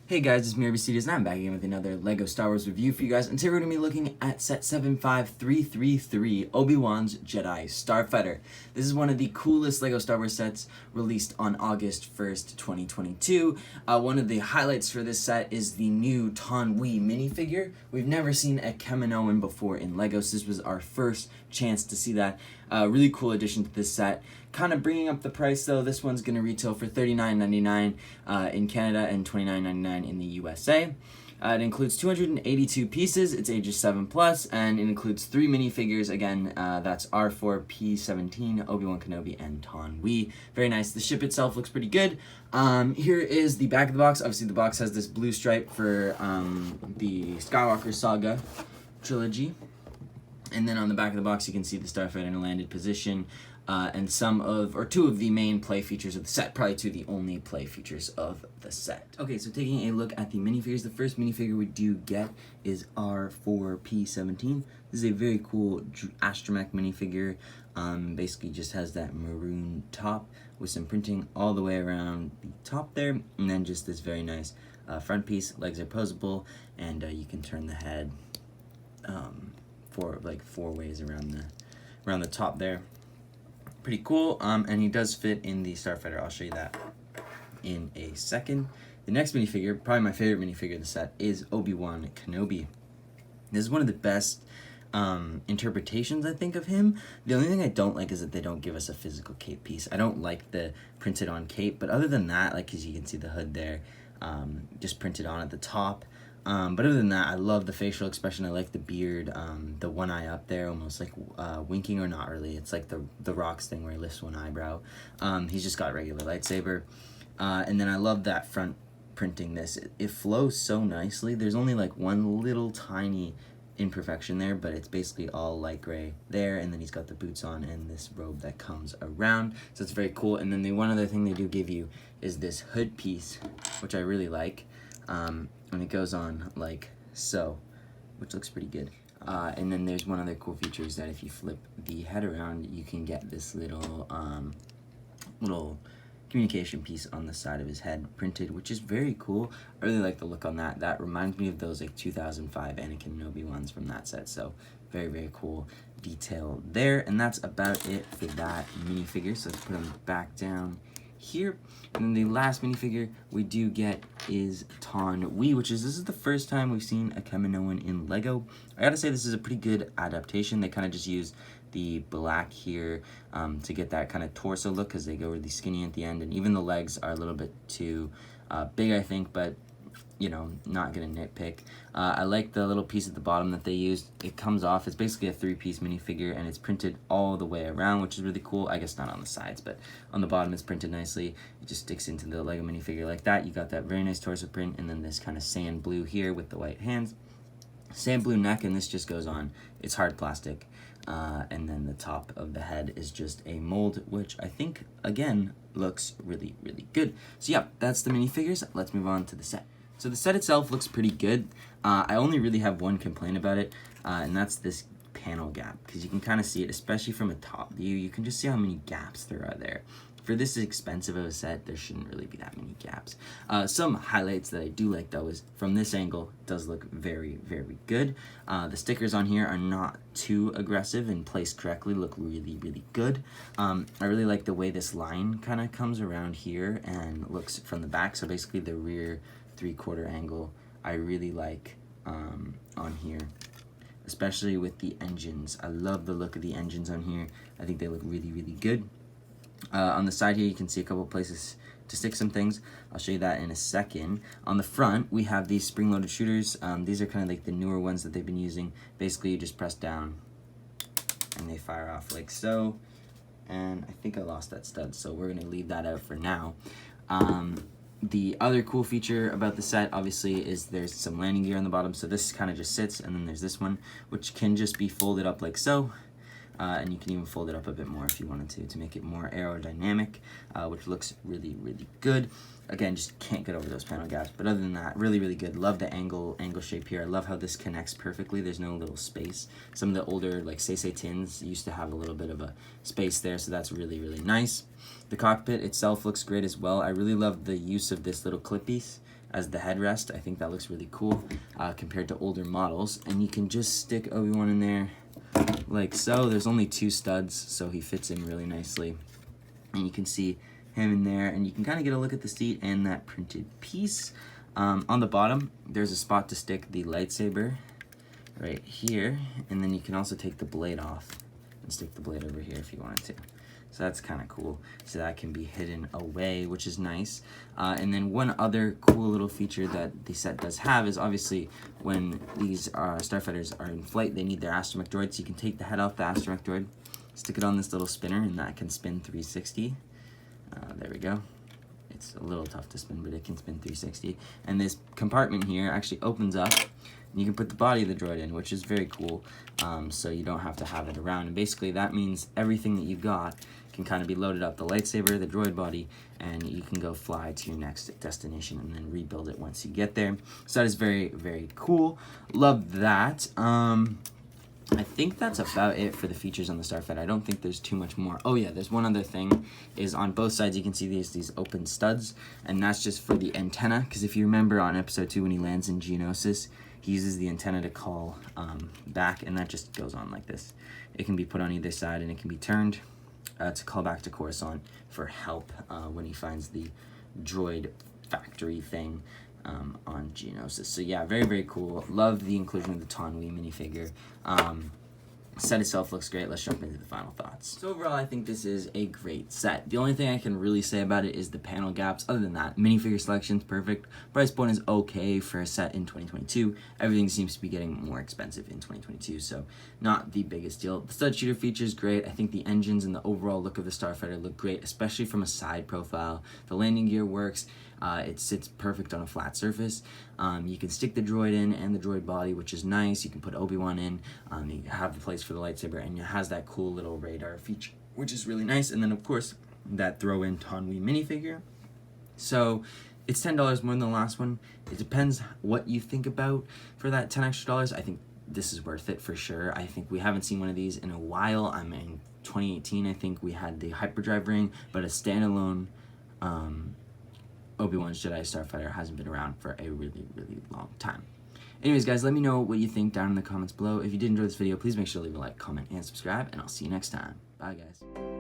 Hey guys, it's me, Obi-Wan, and I'm back again with another LEGO Star Wars review for you guys, and today we're going to be looking at set 75333, Obi-Wan's Jedi Starfighter. This is one of the coolest LEGO Star Wars sets released on August 1st, 2022. One of the highlights for this set is the new Taun We minifigure. We've never seen a Kaminoan before in LEGO, so this was our first chance to see that. Really cool addition to this set. Kind of bringing up the price though. This one's going to retail for $39.99 in Canada and $29.99 in the USA. It includes 282 pieces, it's ages 7+, and it includes 3 minifigures. Again, that's R4, P17, Obi-Wan Kenobi, and Taun We. Very nice. The ship itself looks pretty good. Here is the back of the box. Obviously the box has this blue stripe for the Skywalker Saga trilogy. And then on the back of the box you can see the Starfighter in a landed position. And two of the main play features of the set, probably two of the only play features of the set. Okay, so taking a look at the minifigures, the first minifigure we do get is R4P17. This is a very cool astromech minifigure. Basically just has that maroon top with some printing all the way around the top there, and then just this very nice front piece. Legs are posable, and you can turn the head four ways around the top there. Pretty cool, and he does fit in the Starfighter. I'll show you that in a second. The next minifigure, probably my favorite minifigure of the set, is Obi-Wan Kenobi. This is one of the best interpretations, I think, of him. The only thing I don't like is that they don't give us a physical cape piece. I don't like the printed on cape, but other than that, like, as you can see the hood there, just printed on at the top. But other than that, I love the facial expression. I like the beard, the one eye up there, almost like winking, or not really. It's like the Rock's thing where he lifts one eyebrow. He's just got a regular lightsaber. And then I love that front printing. It flows so nicely. There's only like one little tiny imperfection there, but it's basically all light gray there, and then he's got the boots on and this robe that comes around, so it's very cool. And then the one other thing they do give you is this hood piece, which I really like. And it goes on like so, which looks pretty good. And then there's one other cool feature is that if you flip the head around, you can get this little communication piece on the side of his head printed, which is very cool. I really like the look on that. That reminds me of those like 2005 Anakin and Obi ones from that set, so very, very cool detail there. And that's about it for that minifigure, so let's put them back down here. And then the last minifigure we do get is Taun We, this is the first time we've seen a Kaminoan in LEGO. I gotta say, this is a pretty good adaptation. They kind of just use the black here to get that kind of torso look, because they go really skinny at the end, and even the legs are a little bit too big, I think, but you know, not gonna nitpick. I like the little piece at the bottom that they used. It comes off. It's basically a 3-piece minifigure, and it's printed all the way around, which is really cool. I guess not on the sides, but on the bottom it's printed nicely. It just sticks into the LEGO minifigure like that. You got that very nice torso print, and then this kind of sand blue here with the white hands. Sand blue neck, and this just goes on. It's hard plastic. And then the top of the head is just a mold, which I think, again, looks really, really good. So yeah, that's the minifigures. Let's move on to the set. So the set itself looks pretty good. I only really have one complaint about it, and that's this panel gap, because you can kind of see it, especially from a top view. You can just see how many gaps there are there. For this expensive of a set, there shouldn't really be that many gaps. Some highlights that I do like, though, is from this angle, it does look very, very good. The stickers on here are not too aggressive and placed correctly, look really, really good. I really like the way this line kind of comes around here and looks from the back, so basically the rear 3/4 angle I really like on here, especially with the engines. I love the look of the engines on here. I think they look really, really good. On the side here you can see a couple places to stick some things. I'll show you that in a second. On the front we have these spring-loaded shooters. These are kind of like the newer ones that they've been using. Basically you just press down and they fire off like so, and I think I lost that stud, so we're gonna leave that out for now. The other cool feature about the set, obviously, is there's some landing gear on the bottom, so this kind of just sits, and then there's this one, which can just be folded up like so, and you can even fold it up a bit more if you wanted to make it more aerodynamic, which looks really, really good. Again, just can't get over those panel gaps, but other than that, really, really good. Love the angle shape here. I love how this connects perfectly. There's no little space. Some of the older, like, Say tins used to have a little bit of a space there, so that's really, really nice. The cockpit itself looks great as well. I really love the use of this little clip piece. as the headrest. I think that looks really cool compared to older models. And you can just stick Obi-Wan in there like so. There's only 2 studs, so he fits in really nicely. And you can see him in there, and you can kind of get a look at the seat and that printed piece. On the bottom, there's a spot to stick the lightsaber right here, and then you can also take the blade off and stick the blade over here if you wanted to. So that's kind of cool. So that can be hidden away, which is nice. And then one other cool little feature that the set does have is obviously when these starfighters are in flight, they need their astromech droid. So you can take the head off the astromech droid, stick it on this little spinner, and that can spin 360. There we go. It's a little tough to spin, but it can spin 360. And this compartment here actually opens up, and you can put the body of the droid in, which is very cool. So you don't have to have it around. And basically that means everything that you got can kind of be loaded up. The lightsaber, the droid body, and you can go fly to your next destination and then rebuild it once you get there. So that is very, very cool. Love that. I think that's about it for the features on the Starfighter. I don't think there's too much more. Oh yeah, there's one other thing, is on both sides you can see these open studs, and that's just for the antenna, because if you remember on episode 2 when he lands in Geonosis, he uses the antenna to call back, and that just goes on like this. It can be put on either side, and it can be turned to call back to Coruscant for help when he finds the droid factory thing on Geonosis. So yeah, very, very cool. Love the inclusion of the Taunwi minifigure. Set itself looks great. Let's jump into the final thoughts. So overall, I think this is a great set. The only thing I can really say about it is the panel gaps. Other than that, minifigure selection's perfect. Price point is okay for a set in 2022. Everything seems to be getting more expensive in 2022, so not the biggest deal. The stud shooter feature is great. I think the engines and the overall look of the Starfighter look great, especially from a side profile. The landing gear works. It sits perfect on a flat surface. You can stick the droid in and the droid body, which is nice. You can put Obi-Wan in. You have the place for the lightsaber, and it has that cool little radar feature, which is really nice. And then, of course, that throw-in Taunwi minifigure. So it's $10 more than the last one. It depends what you think about for that $10 extra. I think this is worth it for sure. I think we haven't seen one of these in a while. I mean, 2018, I think we had the hyperdrive ring, but a standalone Obi-Wan's Jedi Starfighter hasn't been around for a really, really long time. Anyways, guys, let me know what you think down in the comments below. If you did enjoy this video, please make sure to leave a like, comment, and subscribe, and I'll see you next time. Bye, guys.